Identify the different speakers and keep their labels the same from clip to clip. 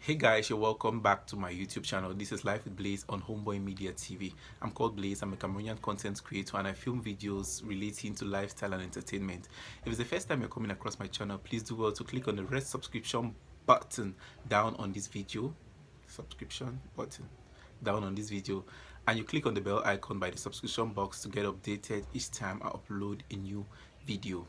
Speaker 1: Hey guys, you're welcome back to my YouTube channel. This is Life with Blaze on Homeboy Media TV. I'm called Blaze. I'm a Cameroonian content creator and I film videos relating to lifestyle and entertainment. If it's the first time you're coming across my channel, please do well to click on the red subscription button down on this video. Subscription button down on this video, and you click on the bell icon by the subscription box to get updated each time I upload a new video.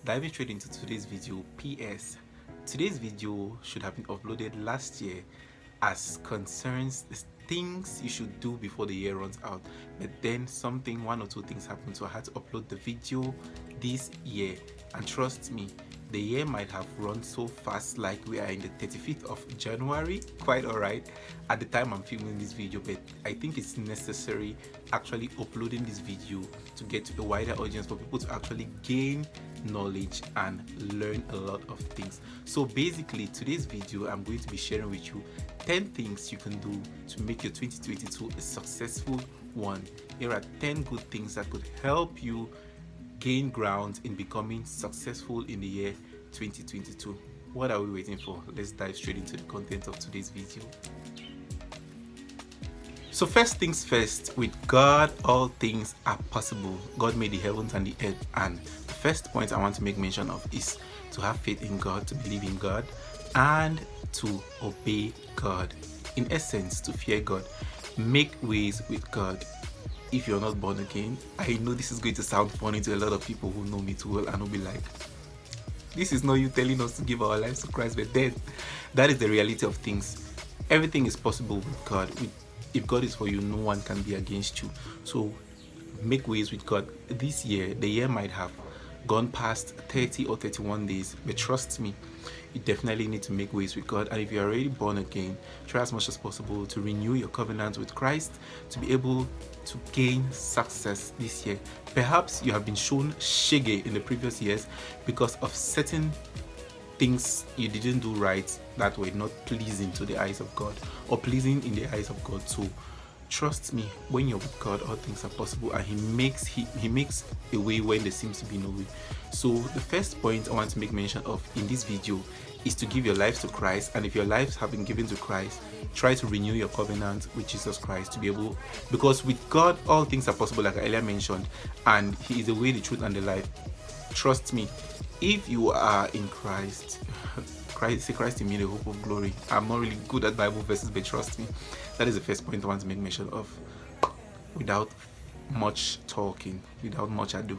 Speaker 1: Diving straight into today's video. PS, today's video should have been uploaded last year as concerns the things you should do before the year runs out, but then one or two things happened, so I had to upload the video this year. And trust me, the year might have run so fast, like we are in the 35th of January. Quite alright at the time I'm filming this video, but I think it's necessary actually uploading this video to get to a wider audience, for people to actually gain knowledge and learn a lot of things. So basically, today's video I'm going to be sharing with you 10 things you can do to make your 2022 a successful one. Here are 10 good things that could help you gain ground in becoming successful in the year 2022. What are we waiting for? Let's dive straight into the content of today's video. So first things first, with God all things are possible. God made the heavens and the earth, and the first point I want to make mention of is to have faith in God, to believe in God, and to obey God. In essence, to fear God. Make ways with God. If you're not born again, I know this is going to sound funny to a lot of people who know me too well and will be like, this is not you telling us to give our lives to Christ, but then that is the reality of things. Everything is possible with God. If God is for you, no one can be against you. So make ways with God. This year, the year might have gone past 30 or 31 days, but trust me, you definitely need to make ways with God. And if you're already born again, try as much as possible to renew your covenant with Christ to be able to gain success this year. Perhaps you have been shown shege in the previous years because of certain things you didn't do right that were not pleasing to the eyes of God, or pleasing in the eyes of God. So trust me, when you're with God, all things are possible, and He makes a way when there seems to be no way. So the first point I want to make mention of in this video is to give your life to Christ. And if your lives have been given to Christ, try to renew your covenant with Jesus Christ to be able, because with God all things are possible, like I earlier mentioned, and He is the way, the truth, and the life. Trust me, if you are in Christ, Christ in me, the hope of glory. I'm not really good at Bible verses, but trust me, that is the first point I want to make mention of. Without much talking, without much ado,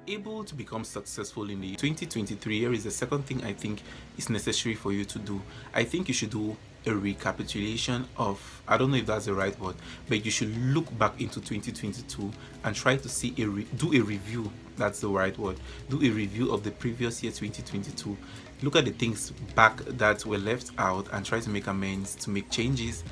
Speaker 1: able to become successful in the 2023. Here is the second thing I think is necessary for you to do. I think you should do a recapitulation of, I don't know if that's the right word, but you should look back into 2022 and try to see do a review. That's the right word. Do a review of the previous year 2022. Look at the things back that were left out and try to make amends, to make changes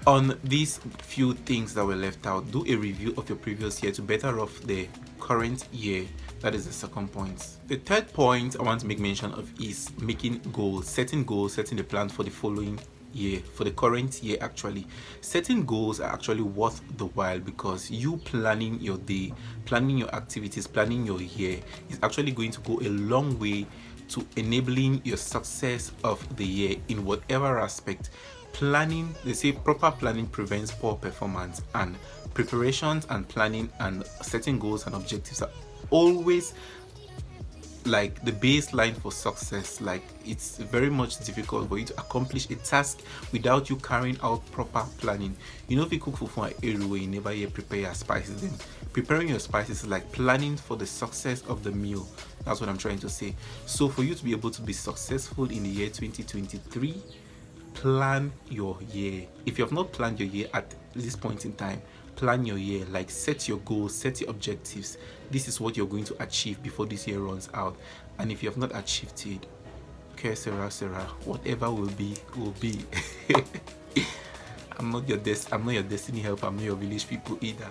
Speaker 1: on these few things that were left out. Do a review of your previous year to better off the current year. That is the second point. The third point I want to make mention of is making goals, setting the plan for the following year, for the current year. Actually, setting goals are actually worth the while, because you planning your day, planning your activities, planning your year is actually going to go a long way to enabling your success of the year in whatever aspect. Planning, they say proper planning prevents poor performance, and preparations and planning and setting goals and objectives are always like the baseline for success. Like, it's very much difficult for you to accomplish a task without you carrying out proper planning. You know, if you cook food for an area where you never yet prepare your spices, then preparing your spices is like planning for the success of the meal. That's what I'm trying to say. So for you to be able to be successful in the year 2023, plan your year. If you have not planned your year at this point in time, plan your year. Like, set your goals, set your objectives. This is what you're going to achieve before this year runs out. And if you have not achieved it, okay, Sarah, whatever will be, will be. I'm not your destiny helper. I'm not your village people either.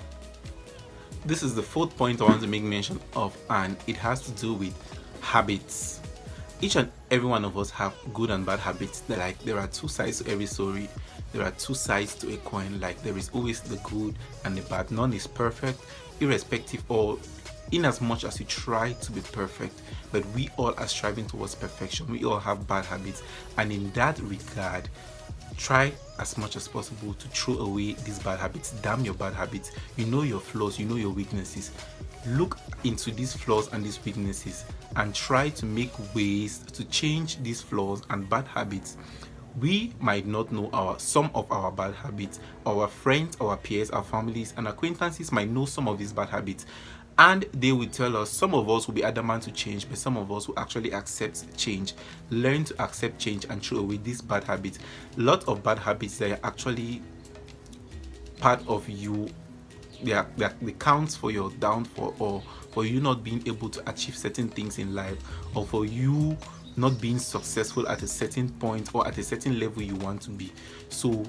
Speaker 1: This is the fourth point I want to make mention of, and it has to do with habits. Each and every one of us have good and bad habits. Like, there are two sides to every story. There are two sides to a coin. Like, there is always the good and the bad. None is perfect, irrespective, or in as much as you try to be perfect, but we all are striving towards perfection. We all have bad habits, and in that regard, try as much as possible to throw away these bad habits. Damn your bad habits. You know your flaws, you know your weaknesses. Look into these flaws and these weaknesses and try to make ways to change these flaws and bad habits. We might not know some of our bad habits. Our friends, our peers, our families and acquaintances might know some of these bad habits, and they will tell us. Some of us will be adamant to change, but some of us will actually accept change. Learn to accept change and throw away these bad habits. A lot of bad habits that are actually part of you, they count for your downfall, or for you not being able to achieve certain things in life, or for you not being successful at a certain point or at a certain level you want to be. So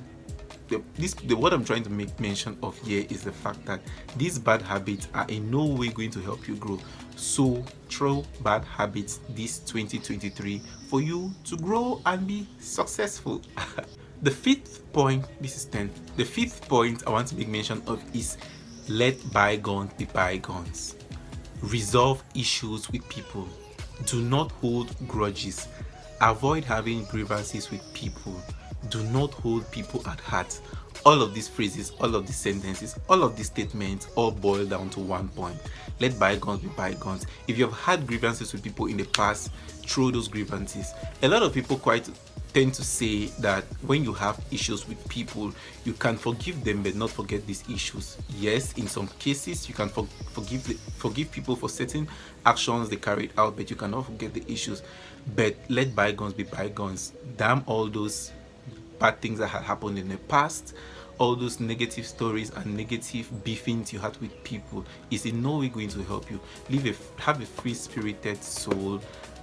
Speaker 1: what I'm trying to make mention of here is the fact that these bad habits are in no way going to help you grow. So throw bad habits this 2023 for you to grow and be successful. The fifth point, this is 10. The fifth point I want to make mention of is let bygones be bygones. Resolve issues with people. Do not hold grudges. Avoid having grievances with people. Do not hold people at heart. All of these phrases, all of these sentences, all of these statements all boil down to one point. Let bygones be bygones. If you have had grievances with people in the past, throw those grievances. A lot of people quite tend to say that when you have issues with people, you can forgive them but not forget these issues. Yes, in some cases you can forgive people for certain actions they carried out, but you cannot forget the issues. But let bygones be bygones. Damn all those bad things that had happened in the past, all those negative stories and negative beefings you had with people is in no way going to help you. Have a free-spirited soul,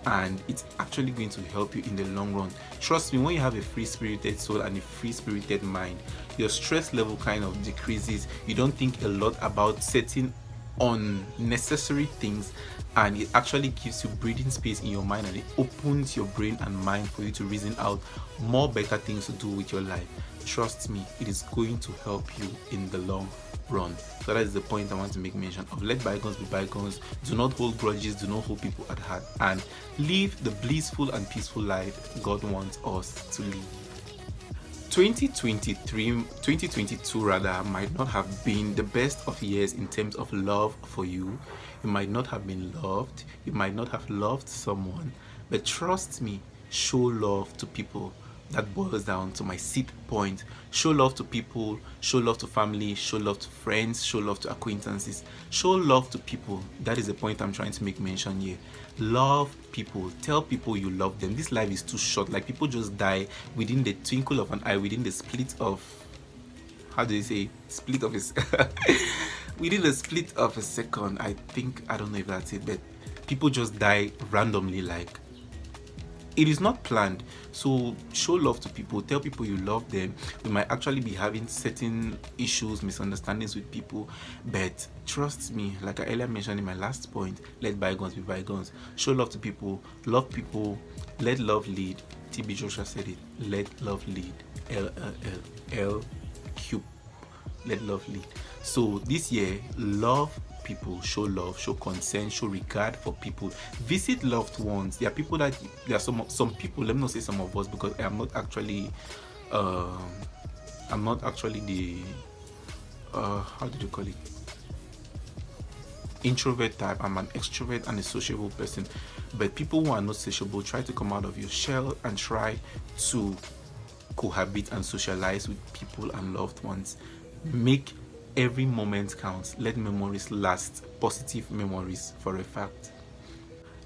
Speaker 1: and it's actually going to help you in the long run. Trust me, when you have a free-spirited soul and a free-spirited mind, your stress level kind of decreases. You don't think a lot about certain unnecessary things, and it actually gives you breathing space in your mind, and it opens your brain and mind for you to reason out more better things to do with your life. Trust me, it is going to help you in the long run. So that is the point I want to make mention of. Let bygones be bygones. Do not hold grudges. Do not hold people at heart, and live the blissful and peaceful life God wants us to live. 2022 rather might not have been the best of years in terms of love for you. You might not have been loved. You might not have loved someone, but trust me, show love to people. That boils down to my sixth point. Show love to people, show love to family, show love to friends, show love to acquaintances, show love to people. That is the point I'm trying to make mention here. Love people. Tell people you love them. This life is too short. Like, people just die within the twinkle of an eye, within the split of, how do you say, split of a within the split of a second. I don't know if that's it, but people just die randomly. Like, it is not planned. So show love to people. Tell people you love them. We might actually be having certain issues, misunderstandings with people, but trust me, like I earlier mentioned in my last point, let bygones be bygones. Show love to people. Love people. Let love lead. TB Joshua said it. Let love lead. LLL. Let love lead. So this year, love people, show love, show concern, show regard for people. Visit loved ones. There are some people, let me not say some of us, because I'm not actually the how do you call it, introvert type. I'm an extrovert and a sociable person, but people who are not sociable, try to come out of your shell and try to cohabit and socialize with people and loved ones. Make every moment count. Let memories last. Positive memories, for a fact.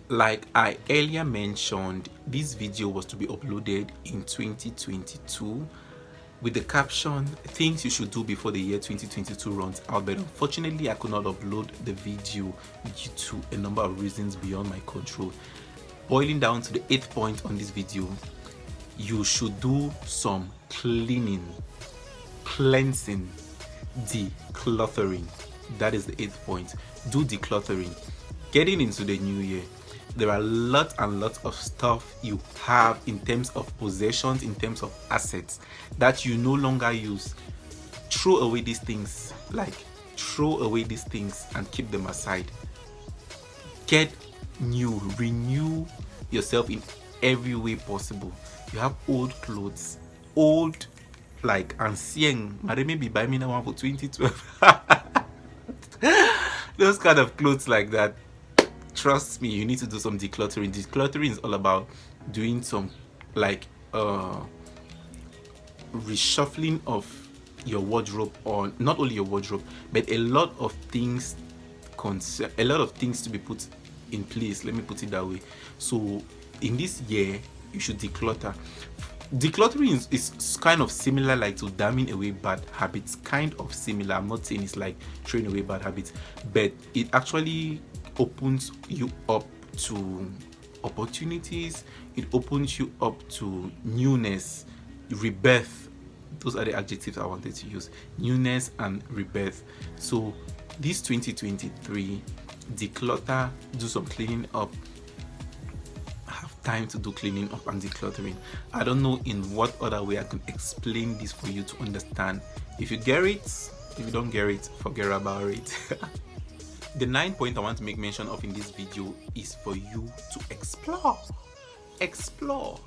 Speaker 1: Like I earlier mentioned, this video was to be uploaded in 2022 with the caption things you should do before the year 2022 runs out, but unfortunately I could not upload the video due to a number of reasons beyond my control. Boiling down to the 8th point on this video, you should do some cleaning, cleansing, decluttering. That is the 8th point. Do decluttering. Getting into the new year, There are lots and lots of stuff you have in terms of possessions, in terms of assets that you no longer use. Throw away these things, throw away these things and keep them aside. Get new, renew yourself in every way possible. You have old clothes, old ancien, maybe buy me now one for 2012. Those kind of clothes like that. Trust me, you need to do some decluttering. Decluttering is all about doing some reshuffling of your wardrobe, or not only your wardrobe, but a lot of things to be put in place. Let me put it that way. So in this year, you should declutter. Decluttering is kind of similar to damning away bad habits. Kind of similar. I'm not saying it's like throwing away bad habits, but it actually opens you up to opportunities. It opens you up to newness, rebirth. Those are the adjectives I wanted to use: newness and rebirth. So this 2023, declutter, do some cleaning up. Have time to do cleaning up and decluttering. I don't know in what other way I can explain this for you to understand. If you get it, if you don't get it, forget about it. The 9th point I want to make mention of in this video is for you to explore. Explore.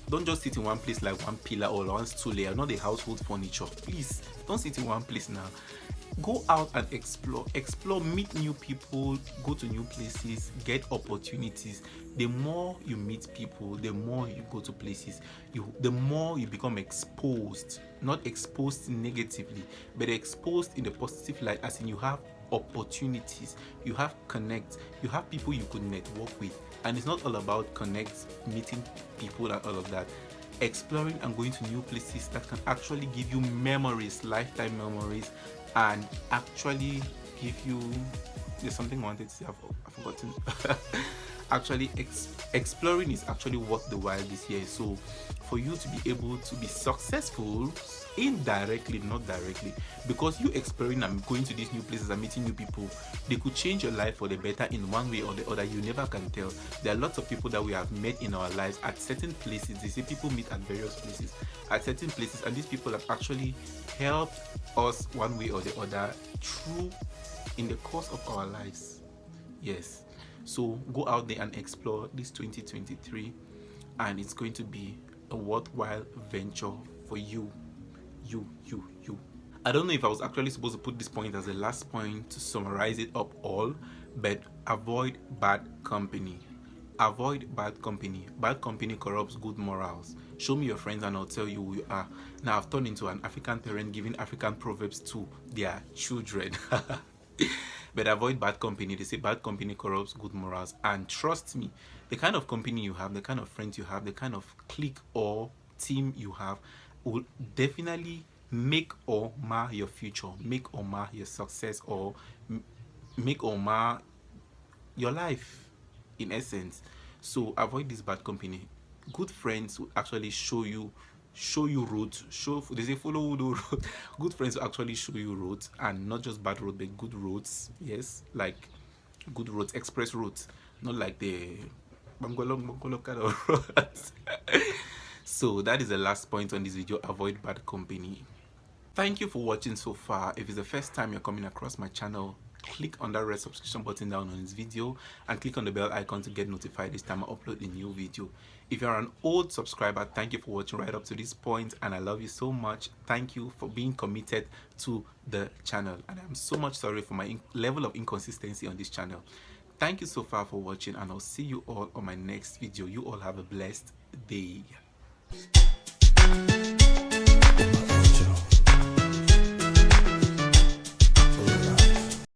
Speaker 1: Don't just sit in one place like one pillar or one stool. They are not the household furniture. Please don't sit in one place now. Go out and explore, meet new people, go to new places, get opportunities. The more you meet people, the more you go to places, the more you become exposed. Not exposed negatively, but exposed in the positive light, as in you have opportunities, you have connect, you have people you could network with. And it's not all about meeting people and all of that. Exploring and going to new places that can actually give you memories, lifetime memories, and actually give you, there's something I wanted to say, I've forgotten. Actually, exploring is actually worth the while this year. So for you to be able to be successful indirectly, not directly, because you exploring and going to these new places and meeting new people, they could change your life for the better in one way or the other. You never can tell. There are lots of people that we have met in our lives at certain places. They say people meet at various places, at certain places, and these people have actually helped us one way or the other through in the course of our lives. Yes. So go out there and explore this 2023, and it's going to be a worthwhile venture for you. I don't know if I was actually supposed to put this point as the last point to summarize it up all, but avoid bad company. Avoid bad company. Bad company corrupts good morals. Show me your friends and I'll tell you who you are. Now I've turned into an African parent giving African proverbs to their children. But avoid bad company. They say bad company corrupts good morals. And trust me, the kind of company you have, the kind of friends you have, the kind of clique or team you have will definitely make or mar your future, make or mar your success, or make or mar your life, in essence. So avoid this bad company. Good friends will actually show you roads. They say follow the road. Good friends will actually show you roads, and not just bad roads, but good roads. Yes, like good roads, express roads, not like the bungalow kind of roads. So that is the last point on this video. Avoid bad company. Thank you for watching so far. If it's the first time you're coming across my channel, click on that red subscription button down on this video and click on the bell icon to get notified each time I upload a new video. If you're an old subscriber, thank you for watching right up to this point, and I love you so much. Thank you for being committed to the channel, and I'm so much sorry for my level of inconsistency on this channel. Thank you so far for watching, and I'll see you all on my next video. You all have a blessed day.